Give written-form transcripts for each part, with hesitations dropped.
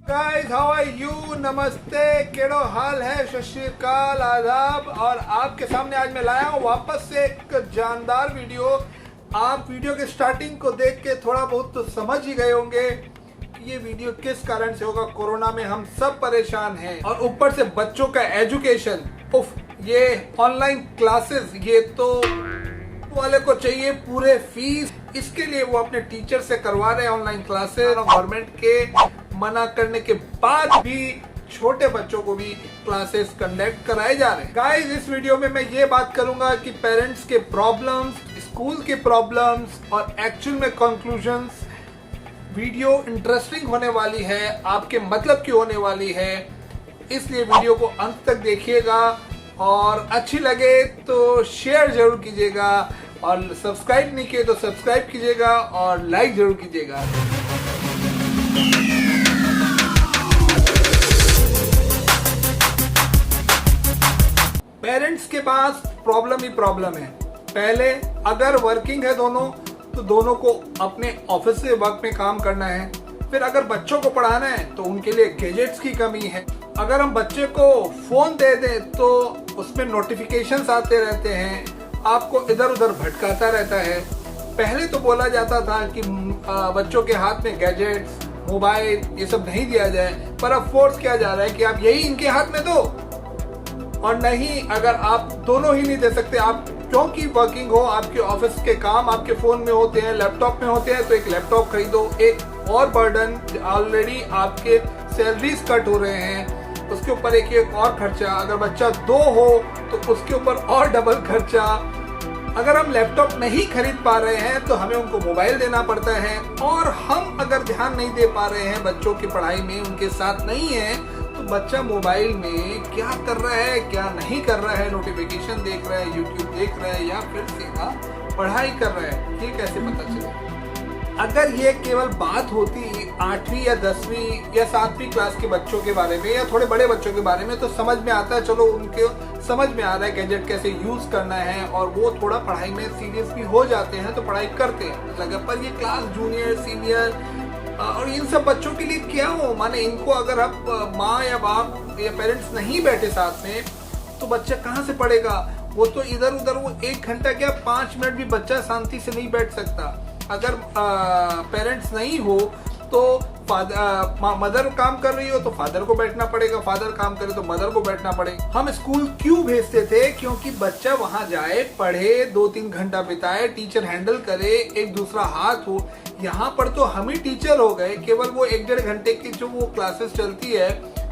Guys how are you, नमस्ते, केड़ो हाल है, सत श्री अकाल, आदाब। और आपके सामने आज मैं लाया हूँ वापस से एक जानदार वीडियो। आप वीडियो के स्टार्टिंग को देख के थोड़ा बहुत तो समझ ही गए होंगे कि ये वीडियो किस कारण से होगा। कोरोना में हम सब परेशान हैं और ऊपर से बच्चों का एजुकेशन, उफ, ये ऑनलाइन क्लासेस, ये तो वाले को चाहिए पूरे फीस। इसके लिए वो अपने टीचर से करवा रहे हैं ऑनलाइन क्लासेस। गवर्नमेंट के मना करने के बाद भी छोटे बच्चों को भी क्लासेस कंडक्ट कराए जा रहे हैं। गाइस, इस वीडियो में मैं ये बात करूंगा कि पेरेंट्स के प्रॉब्लम्स, स्कूल के प्रॉब्लम्स और एक्चुअल में कंक्लूजन्स। वीडियो इंटरेस्टिंग होने वाली है, आपके मतलब की होने वाली है, इसलिए वीडियो को अंत तक देखिएगा और अच्छी लगे तो शेयर जरूर कीजिएगा और सब्सक्राइब नहीं किए तो सब्सक्राइब कीजिएगा और लाइक जरूर कीजिएगा। पेरेंट्स के पास प्रॉब्लम ही प्रॉब्लम है। पहले अगर वर्किंग है दोनों, तो दोनों को अपने ऑफिस से वर्क में काम करना है। फिर अगर बच्चों को पढ़ाना है तो उनके लिए गैजेट्स की कमी है। अगर हम बच्चे को फोन दे दें तो उसमें नोटिफिकेशंस आते रहते हैं, आपको इधर उधर भटकाता रहता है। पहले तो बोला जाता था कि बच्चों के हाथ में गैजेट्स, मोबाइल ये सब नहीं दिया जाए, पर अब फोर्स किया जा रहा है कि आप यही इनके हाथ में दो। और नहीं, अगर आप दोनों ही नहीं दे सकते, आप क्योंकि वर्किंग हो, आपके ऑफिस के काम आपके फोन में होते हैं, लैपटॉप में होते हैं, तो एक लैपटॉप खरीदो। एक और बर्डन, ऑलरेडी आपके सैलरीज कट हो रहे हैं, उसके ऊपर एक और खर्चा। अगर बच्चा 2 हो तो उसके ऊपर और डबल खर्चा। अगर हम लैपटॉप नहीं खरीद पा रहे हैं तो हमें उनको मोबाइल देना पड़ता है। और हम अगर ध्यान नहीं दे पा रहे हैं बच्चों की पढ़ाई में, उनके साथ नहीं है, तो बच्चा मोबाइल में क्या कर रहा है क्या नहीं कर रहा है, नोटिफिकेशन देख रहा है, यूट्यूब देख रहा है या फिर सीधा पढ़ाई कर रहा है, ये कैसे पता चले? अगर ये केवल बात होती 8वीं या 10वीं या 7वीं क्लास के बच्चों के बारे में या थोड़े बड़े बच्चों के बारे में तो समझ में आता है, चलो उनके समझ में आ रहा है गैजेट कैसे यूज करना है और वो थोड़ा पढ़ाई में सीरियस भी हो जाते हैं तो पढ़ाई करते हैं। पर ये क्लास जूनियर, सीनियर और इन सब बच्चों के लिए क्या हो, माने इनको अगर आप माँ या बाप या पेरेंट्स नहीं बैठे साथ में तो बच्चा कहाँ से पढ़ेगा? वो तो इधर उधर, वो 1 घंटा क्या 5 मिनट भी बच्चा शांति से नहीं बैठ सकता। अगर पेरेंट्स नहीं हो तो मदर काम कर रही हो तो फादर को बैठना पड़ेगा, फादर काम करे तो मदर को बैठना पड़ेगा। हम स्कूल क्यों भेजते थे? क्योंकि बच्चा वहां जाए, पढ़े, 2-3 घंटा बिताए, टीचर हैंडल करे, एक दूसरा हाथ हो। यहाँ पर तो हम ही टीचर हो गए। केवल वो 1-1.5 घंटे की जो वो क्लासेस चलती है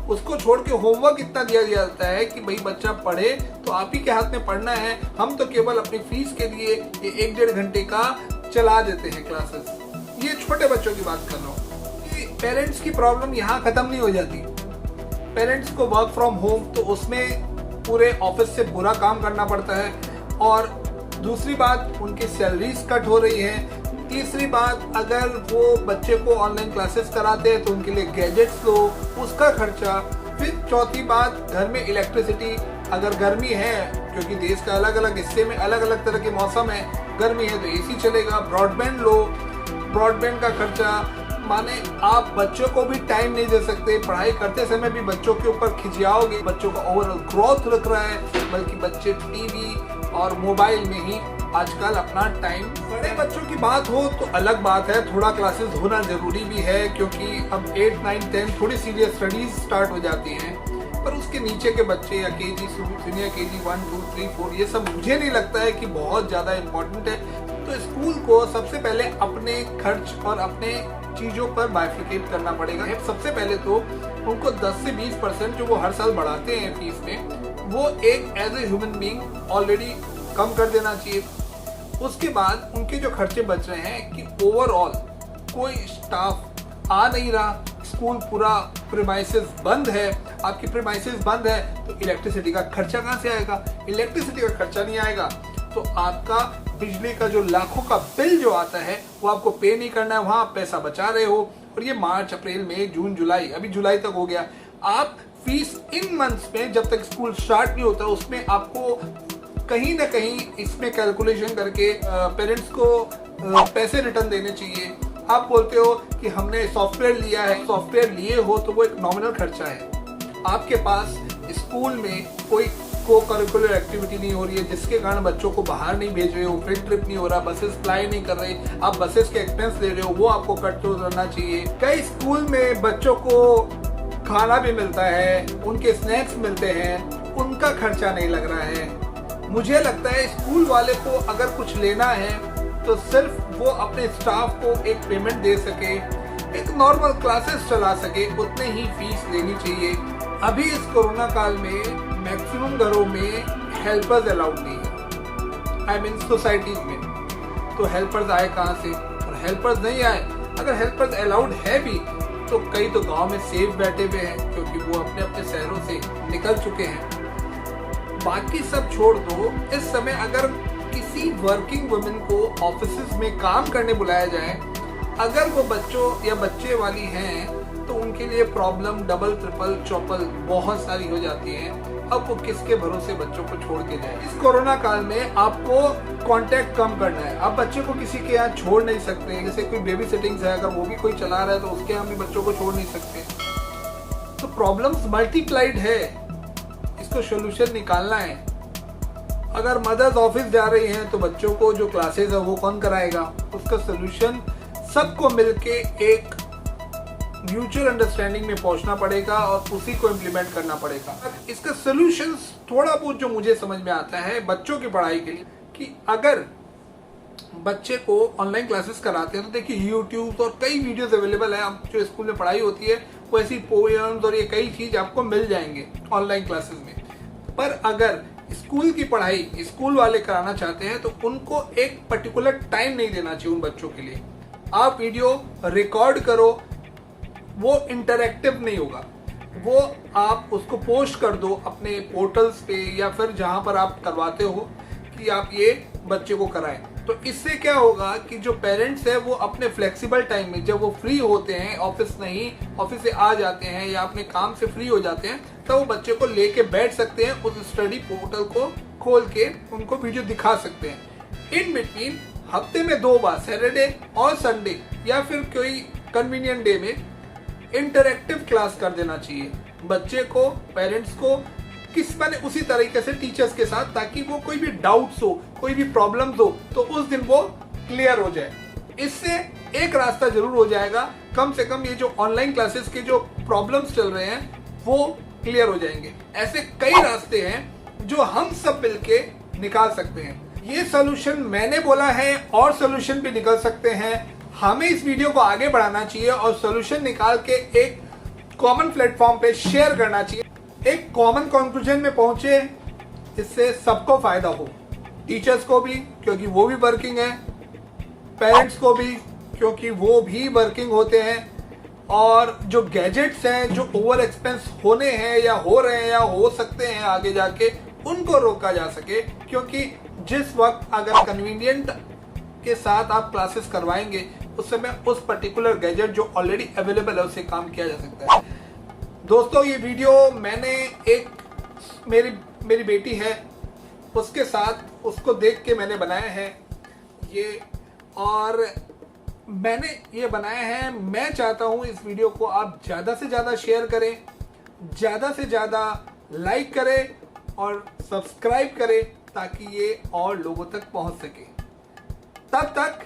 उसको छोड़ के होमवर्क इतना दिया जाता है कि भाई बच्चा पढ़े तो आप ही के हाथ में पढ़ना है। हम तो केवल अपनी फीस के लिए ये 1-1.5 घंटे का चला देते हैं क्लासेस। ये छोटे बच्चों की बात कर रहा हूँ। पेरेंट्स की प्रॉब्लम यहाँ खत्म नहीं हो जाती। पेरेंट्स को वर्क फ्रॉम होम तो उसमें पूरे ऑफिस से पूरा काम करना पड़ता है। और दूसरी बात, उनकी सैलरीज कट हो रही है। तीसरी बात, अगर वो बच्चे को ऑनलाइन क्लासेस कराते हैं तो उनके लिए गैजेट्स लो, उसका खर्चा। फिर चौथी बात, घर में इलेक्ट्रिसिटी, अगर गर्मी है, क्योंकि देश का अलग अलग हिस्से में अलग अलग तरह के मौसम है, गर्मी है तो एसी चलेगा। ब्रॉडबैंड लो, ब्रॉडबैंड का खर्चा। माने आप बच्चों को भी टाइम नहीं दे सकते, पढ़ाई करते समय भी बच्चों के ऊपर खिंचाओगे, बच्चों का ओवरऑल ग्रोथ रुक रहा है, बल्कि बच्चे टीवी और मोबाइल में ही आजकल अपना टाइम। बड़े बच्चों की बात हो तो अलग बात है, थोड़ा क्लासेस होना जरूरी भी है, क्योंकि अब 8, 9, 10 थोड़ी सीरियस स्टडीज स्टार्ट हो जाती हैं। पर उसके नीचे के बच्चे या केजी, सीनियर केजी 1, 2, 3, 4, ये सब मुझे नहीं लगता है कि बहुत ज्यादा इम्पोर्टेंट है। तो स्कूल को सबसे पहले अपने खर्च और अपने चीजों पर बाइफिकेट करना पड़ेगा। सबसे पहले तो उनको 10 से 20% जो वो हर साल बढ़ाते हैं फीस में, वो एक as a human being already कम कर देना चाहिए। उसके बाद उनके जो खर्चे बच रहे हैं कि ओवरऑल कोई स्टाफ आ नहीं रहा, स्कूल पूरा प्रीमाइसेस बंद है, आपकी प्रीमाइसेस बंद है तो इलेक्ट्रिसिटी का खर्चा कहाँ से आएगा? इलेक्ट्रिसिटी का खर्चा नहीं आएगा तो आपका बिजली का जो लाखों का बिल जो आता है वो आपको पे नहीं करना है, वहां आप पैसा बचा रहे हो। और ये मार्च, अप्रैल, मई, जून, जुलाई, अभी जुलाई तक हो गया। आप फीस इन मंथ्स में जब तक स्कूल स्टार्ट नहीं होता उसमें आपको कहीं ना कहीं इसमें कैलकुलेशन करके पेरेंट्स को पैसे रिटर्न देने चाहिए। आप बोलते हो कि हमने सॉफ्टवेयर लिया है, सॉफ्टवेयर लिए हो तो वो एक नॉमिनल खर्चा है। आपके पास स्कूल में कोई को करिकुलर एक्टिविटी नहीं हो रही है जिसके कारण बच्चों को बाहर नहीं भेज रहे हो, फील्ड ट्रिप नहीं हो रहा, बसेस फ्लाई नहीं कर रहे, आप बसेस के एक्सपेंस दे रहे हो, वो आपको कट तो करना चाहिए। कई स्कूल में बच्चों को खाना भी मिलता है, उनके स्नैक्स मिलते हैं, उनका खर्चा नहीं लग रहा है। मुझे लगता है स्कूल वाले को अगर कुछ लेना है तो सिर्फ वो अपने स्टाफ को एक पेमेंट दे सके, एक नॉर्मल क्लासेस चला सके, उतने ही फीस लेनी चाहिए। अभी इस कोरोना काल में मैक्सिमम घरों में हेल्पर्स अलाउड नहीं है, आई मीन सोसाइटीज में। तो हेल्पर्स आए कहाँ से? और हेल्पर्स नहीं आए, अगर हेल्पर्स अलाउड है भी तो कई तो गांव में सेफ बैठे हुए हैं क्योंकि वो अपने अपने शहरों से निकल चुके हैं। बाकी सब छोड़ दो, इस समय अगर किसी वर्किंग वुमेन को ऑफिस में काम करने बुलाया जाए, अगर वो बच्चों या बच्चे वाली हैं तो उनके लिए प्रॉब्लम डबल ट्रिपल चौपल बहुत सारी हो जाती है। अब वो किसके भरोसे बच्चों को छोड़ के जाए? इस कोरोना काल में आपको कांटेक्ट कम करना है। आप बच्चे को किसी के यहाँ छोड़ नहीं सकते, जैसे कोई बेबी सिटिंग्स है, अगर वो भी कोई चला रहा है तो उसके यहाँ भी बच्चों को छोड़ नहीं सकते। तो प्रॉब्लम्स मल्टीप्लाइड है, इसको सोल्यूशन निकालना है। अगर मदर्स ऑफिस जा रही हैं तो बच्चों को जो क्लासेस है वो कौन कराएगा? उसका सोल्यूशन सबको मिलके एक म्यूचुअल अंडरस्टैंडिंग में पहुंचना पड़ेगा और उसी को इम्प्लीमेंट करना पड़ेगा। इसका सोल्यूशन थोड़ा बहुत जो मुझे समझ में आता है बच्चों की पढ़ाई के लिए, कि अगर बच्चे को ऑनलाइन क्लासेस कराते हैं तो देखिए यूट्यूब और कई वीडियोस अवेलेबल है। जो स्कूल में पढ़ाई होती है वो ऐसी पोएम्स और ये कई चीज आपको मिल जाएंगे ऑनलाइन क्लासेस में। पर अगर स्कूल की पढ़ाई स्कूल वाले कराना चाहते हैं तो उनको एक पर्टिकुलर टाइम नहीं देना चाहिए उन बच्चों के लिए। आप वीडियो रिकॉर्ड करो, वो इंटरैक्टिव नहीं होगा, वो आप उसको पोस्ट कर दो अपने पोर्टल्स पे या फिर जहां पर आप करवाते हो कि आप ये बच्चे को कराएं। तो इससे क्या होगा कि जो पेरेंट्स है वो अपने फ्लेक्सिबल टाइम में, जब वो फ्री होते हैं, ऑफिस से आ जाते हैं या अपने काम से फ्री हो जाते हैं, तब वो बच्चे को लेके बैठ सकते हैं, उस स्टडी पोर्टल को खोल के उनको वीडियो दिखा सकते हैं। इन बिटवीन हफ्ते में 2 बार, सैटरडे और संडे या फिर कोई कन्वीनियंट डे में इंटरैक्टिव क्लास कर देना चाहिए बच्चे को, पेरेंट्स को, किस बने उसी तरीके से टीचर्स के साथ, ताकि वो कोई भी डाउट्स हो, कोई भी प्रॉब्लम्स हो तो उस दिन वो क्लियर हो जाए। इससे एक रास्ता जरूर हो जाएगा, कम से कम ये जो ऑनलाइन क्लासेस के जो प्रॉब्लम्स चल रहे हैं वो क्लियर हो जाएंगे। ऐसे कई रास्ते हैं जो हम सब मिलके निकाल सकते हैं। ये सोल्यूशन मैंने बोला है और सोल्यूशन भी निकल सकते हैं। हमें इस वीडियो को आगे बढ़ाना चाहिए और सोल्यूशन निकाल के एक कॉमन प्लेटफॉर्म पे शेयर करना चाहिए, एक कॉमन कंक्लूजन में पहुंचे, इससे सबको फायदा हो। टीचर्स को भी क्योंकि वो भी वर्किंग है, पेरेंट्स को भी क्योंकि वो भी वर्किंग होते हैं, और जो गैजेट्स हैं जो ओवर एक्सपेंस होने हैं या हो रहे हैं या हो सकते हैं आगे जाके, उनको रोका जा सके। क्योंकि जिस वक्त अगर कन्वीनियंट के साथ आप क्लासेस करवाएंगे उस समय उस पर्टिकुलर गैजेट जो ऑलरेडी अवेलेबल है उससे काम किया जा सकता है। दोस्तों, ये वीडियो मैंने एक मेरी बेटी है उसके साथ, उसको देख के मैंने बनाया है ये, और मैंने ये बनाया है। मैं चाहता हूँ इस वीडियो को आप ज़्यादा से ज़्यादा शेयर करें, ज़्यादा से ज़्यादा लाइक करें और सब्सक्राइब करें ताकि ये और लोगों तक पहुँच सके। तब तक